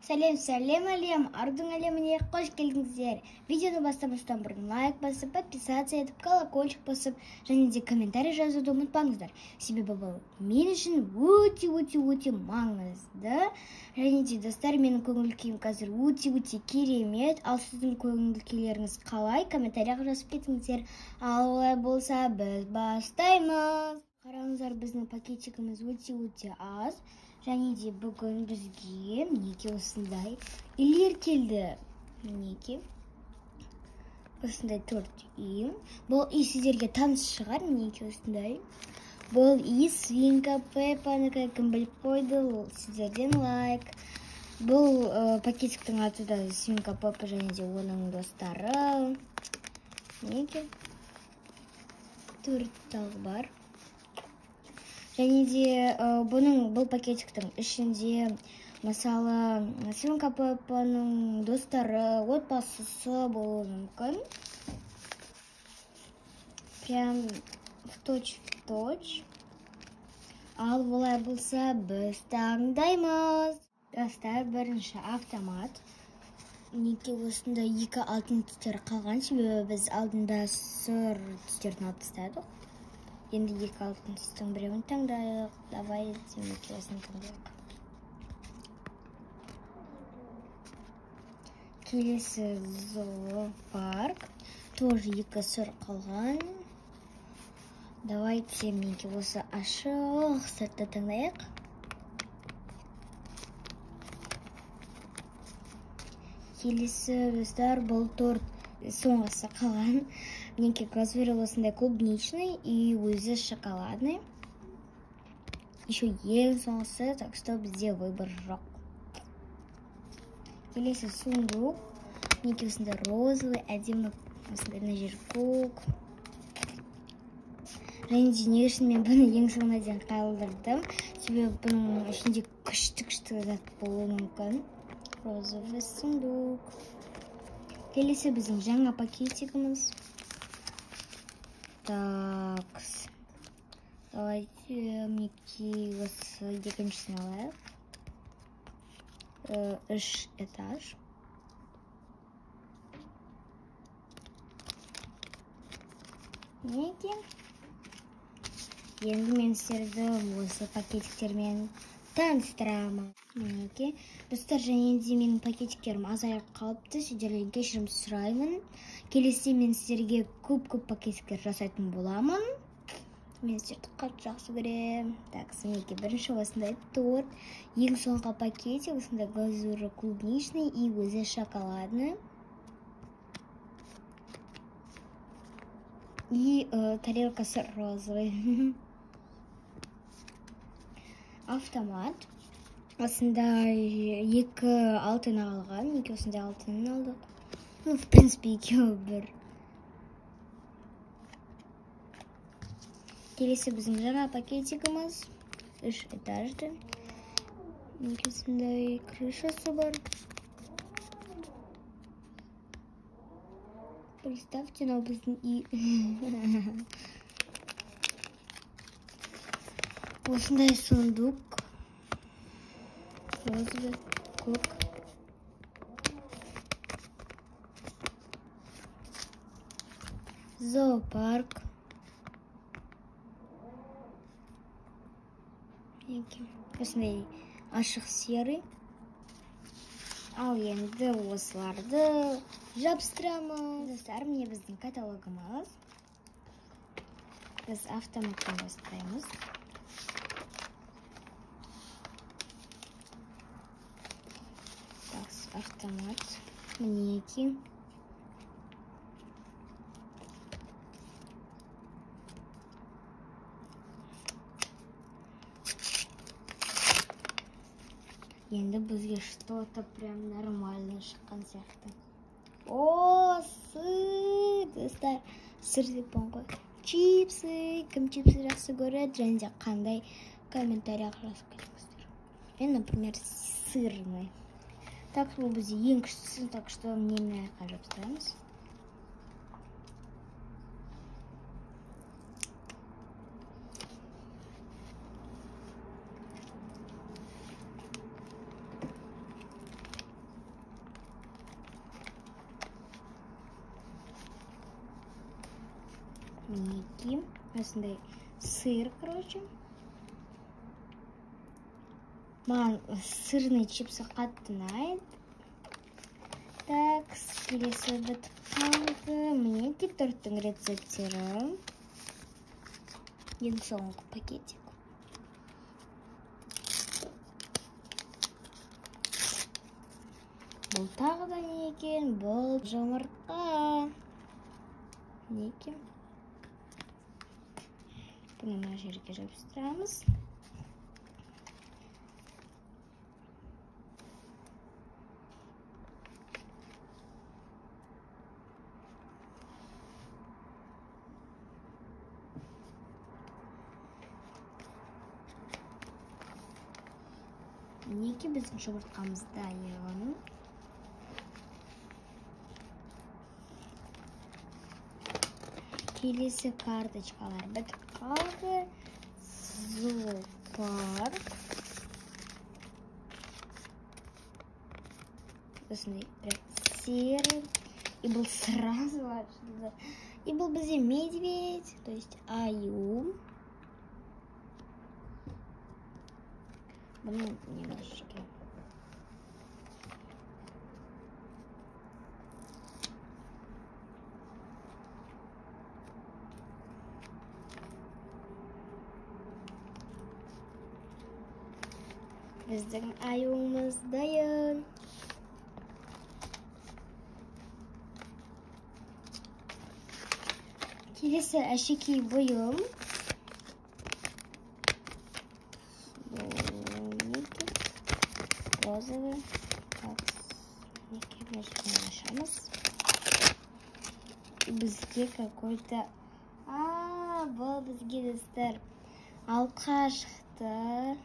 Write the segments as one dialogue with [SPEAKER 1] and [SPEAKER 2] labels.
[SPEAKER 1] Сәлем әлем, ардың әлеміне қош келдіңіздер. Видеоны бастамастан бұрын лайк басып, подписаться етіп, колокольчик басып, және де комментарий жазуды ұмытпаңыздар. Себебі бұл мен үшін өте маңызды. Және де достар, менің көңіл-күйім қазір өте керемет. Ал сіздің көңіл-күйлеріңіз қалай? Комментарийға жазып кетіңіздер. Ал олай болса, біз бастаймыз. Қараңыздар, біздің пакетикіміз өте аз. Және де бүгін бізге мінеки осындай үйлер келді. Мінеки осындай 4 үй. Бұл үй сіздерге таныс шығар. Мінеки осындай. Бұл үй Свинка Пеппанікі. Кім біліп қойды, сіздерден лайк. Бұл пакетиктің аты да Свинка Пеппа және де оның достары. Мінеки 4 тағы бар. Және де бұл пакетиктің ішінде мысалы Свинка Пеппаның достары, отбасысы болуы мүмкін. Прям в точь. Ал олай болса, біз таңдаймыз. Достар, бірінші автомат. Мінеки осында 2 алтын түстері қалған, себебі біз алдында сұр түстерін алып тастадық. Енді 2 алтын түстің біреуін таңдайық. Давай мінеки осыны таңдайық. Келесі зоопарк. Тоже 2 сұр қалған. Давайте мінеки осы ашық сыртты таңдайық. Келесі достар, бұл торт соңғысы қалған. Мінеки глазурь осындай клубничный и өзі шоколадный. Еще ең соңғысы, так что бізде выбор жоқ. Келесі сундук. Мінеки осындай розовый, әдемі осындай на жер көк. Және де не үшін мен бұны ең соңына дейін қалдырдым. Себебі бұның ішінде күшті зат болуы мүмкін. Розовый сундук. Келесі біздің жаңа пакетигіміз. Так. Давайте мінеки осы екіншісін алайық. 3 этаж. Мінеки. Енді мен сіздерді осы пакетиктермен таныстырамын. Мінеки. Достар, және де менің пакетиктерім азайып қалыпты. Сіздерден кешірім сұраймын. Келесі мен сіздерге көп пакетиктер жасайтын боламын. Мен сіздерді қатты жақсы көрем. Так, мінеки бірінші осындай торт. Ең соңғы пакетик осындай глазурь клубничный и өзі шоколадный. И тарелка с розовой. Автомат. Осындай 2 алтын алған. Мінеки осындай алтын алдық. Ну, в принципе, 2 бір. Келесі біздің жаңа пакетигіміз. 3 этажды. Мінеки осындай крышасы бар. Представьте, но біздің үй. Осындай сундук. Розовый, көк. Зоопарк. Осындай ашық серый. Ал енді осыларды жабыстырамыз. Достар, міне біздің каталогымыз. Біз автоматтан бастаймыз. Автомат. Мінеки. Енді бізге что-то прям нормально шыққан сияқты. О, сыр! Достар, сыр деп ғой. Чипсы. Кім чипсы жақсы көреді? Және де қандай комментарияға жазып кетіңіздер. Мен, например, сырный. Так, бұл бізде ең күштісі, так что мне жабыстырамыз. Ники. Осындай сыр, короче. Маған сырный чипсы қатты ұнайды. Так, келесі бітіп қалды. Мінеки торттың рецептері. Ең соңғы пакетик. Бұл тағы да не екен? Бұл жұмыртқа. Не екен? Бұны мына жерге жабыстырамыз. Неке біздің жұмыртқамыз дайын. Келесі карточкалар бітіп қалды. Зоопарк. Осындай серый. И был сразу отсюда. И был бізде медведь, то есть аю. Бұны немножечко. Біздің аюымыз дайын. Келесі әшекей бұйым. Розовый. Так, неке между ашамыз. И бізге какой-то... Бұл бізге достар алқа шықты.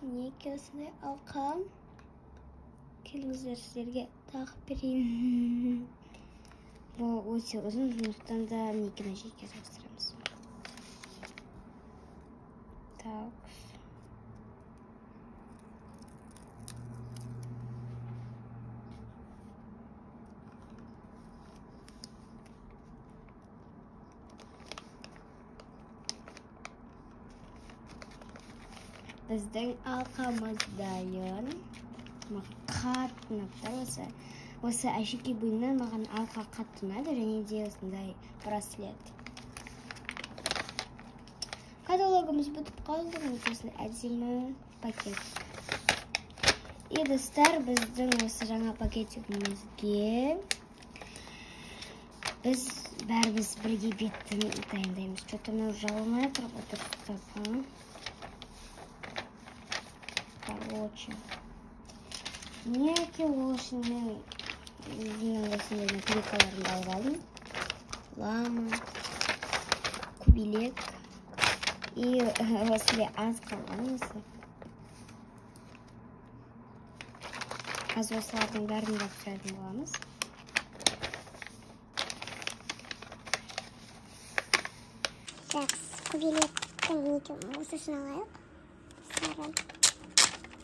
[SPEAKER 1] Неке осындай алқа. Келіңіздер сіздерге тағып берейін. Бұл өте ұзын, сондықтан да некені жеке жабыстырамыз. Так. Біздің алқамыз дайын. Қатты ұнады. Осы әшекей бұйымнан маған алқа қатты ұнады, және де осындай браслет. Каталогымыз бітіп қалды. Осындай әдемі пакет. И достар, біздің осы жаңа пакетігімізге біз бәріміз бірге беттін дайындаймыз. Что-то мен жалмай тұрып отырып. Короче, неке олшын мен осындай наклейкаларын алып алдым. Лама, кубилек и осындай аз қалған осы. Аз осылардың бәрін жапсыратын боламыз. Так, кубилектің неке осысын алайық. Сары.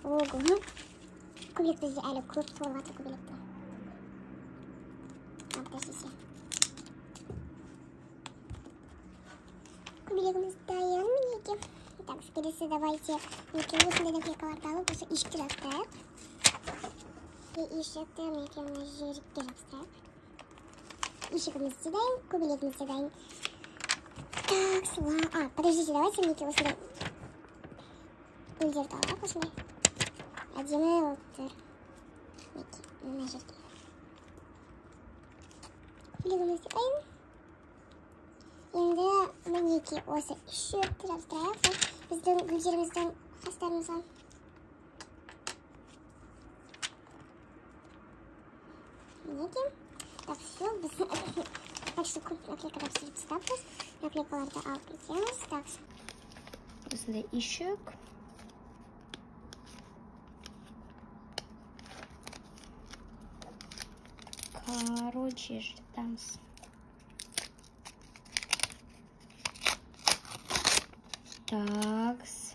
[SPEAKER 1] Ого, кубилек бізде әлі көп толып жатыр кубилекте. Подождите. Кубилегіміз дайын мінеке. Так, келесі давайте осындай наклейкаларды алып, осы ишікті жабыстырайық. И ишікті мінеке мына жерге жабыстырайық. Ишігіміз де дайын, кубилегіміз де дайын. Так, подождите, давайте мінеке осындай гүлдерді алайық, осындай. Әдемі олыптыр. Мына жерге. Кубилегімізді дайын. Енді мінеке осы шөпті жабыстырайық. Біздің гүлдеріміздің қастарымызға. Мінеке. Так, все. Біз почти көп наклейкалар түсіріп тастаппыз. Наклейкаларды алып кетеміз. Так. Осындай ишек. Короче, ждамс. Такс.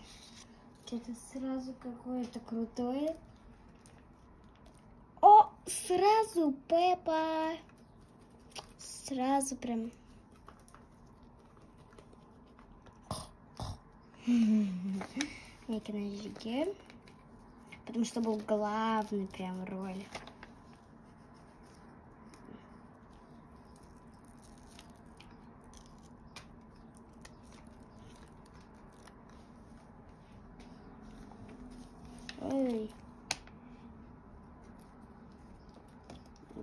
[SPEAKER 1] Что-то сразу какое-то крутое. О, сразу Пеппа. сразу прям... Киножиге, потому что был главный прям роль. Ой.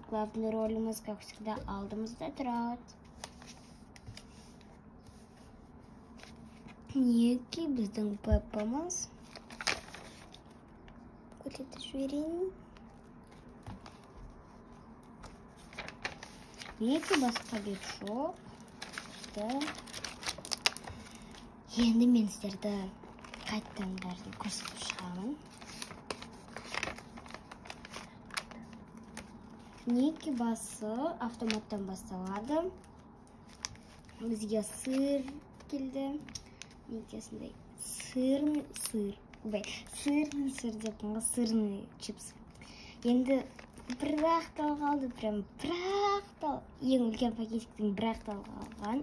[SPEAKER 1] Главную роль мы, как всегда, алдымызда тұрады. Неки біздің Пеппамыз. Көрсетіп жіберейін. Неки басқа бет жоқ. Енді мен сіздерді қайттан бәрін көрсетіп шығамын. Неки басы автоматтан басталады. Бізге сыр келді. Некесіндей сырный сыр деп сырный чипсы. Енді бір-ақ қалды, прям бір-ақ тал. Ең үлкен пакетиктің бір-ақ қалған.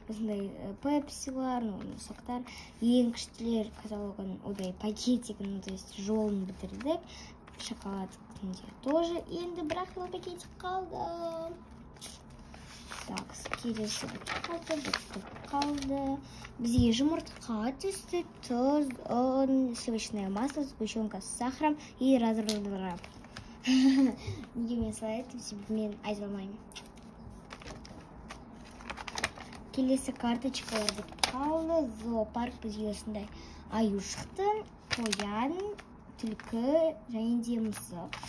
[SPEAKER 1] Осындай пепсилар, соқтар. Ең күштілер каталогын, одай пакетигін, то есть жолын бітірдік. Шоколад тоже. Енді бір-ақ пакетик қалды. Так, келесі қалды. Бізге жұмыртқа түсті, тұз, сливочное масло, сгущенка с сахаром и разрыв. Неге мен солай айттым, себебі мен айта алмаймын. Келесі карточкалар бітіп қалды. Зоопарк бізге осындай аю шықты, қоян, түлкі және де мысық.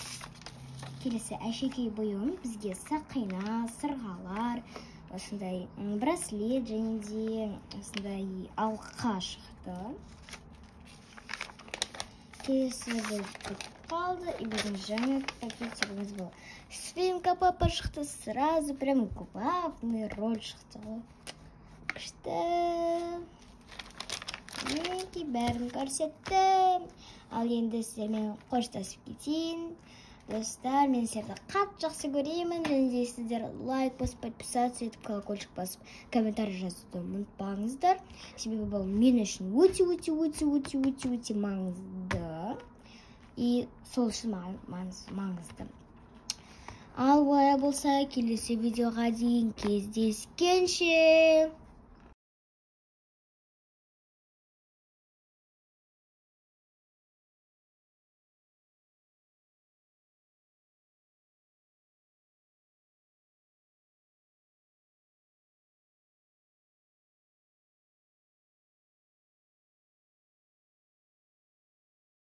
[SPEAKER 1] Келесі әшекей бұйым бізге сақина, сырғалар, осындай браслет және де осындай алқа шықты. Келесі бітіп қалды, и біздің жаңа пакетигіміз бұл. Свинка Пеппа шықты, сразу прям главный роль шықты. Күшті. Неки бәрін көрсеттім. Ал енді сіздермен қоштасып кетейін. Достар, мен сіздерді қатты жақсы көремін. Және де сіздер лайк басып, подписаться етіп, колокольчик басып, комментарий жазуды ұмытпаңыздар. Себебі бұл мен үшін өте маңызды. И сол үшін маңызды. Ал олай болса, келесі видеоға дейін кездескенше.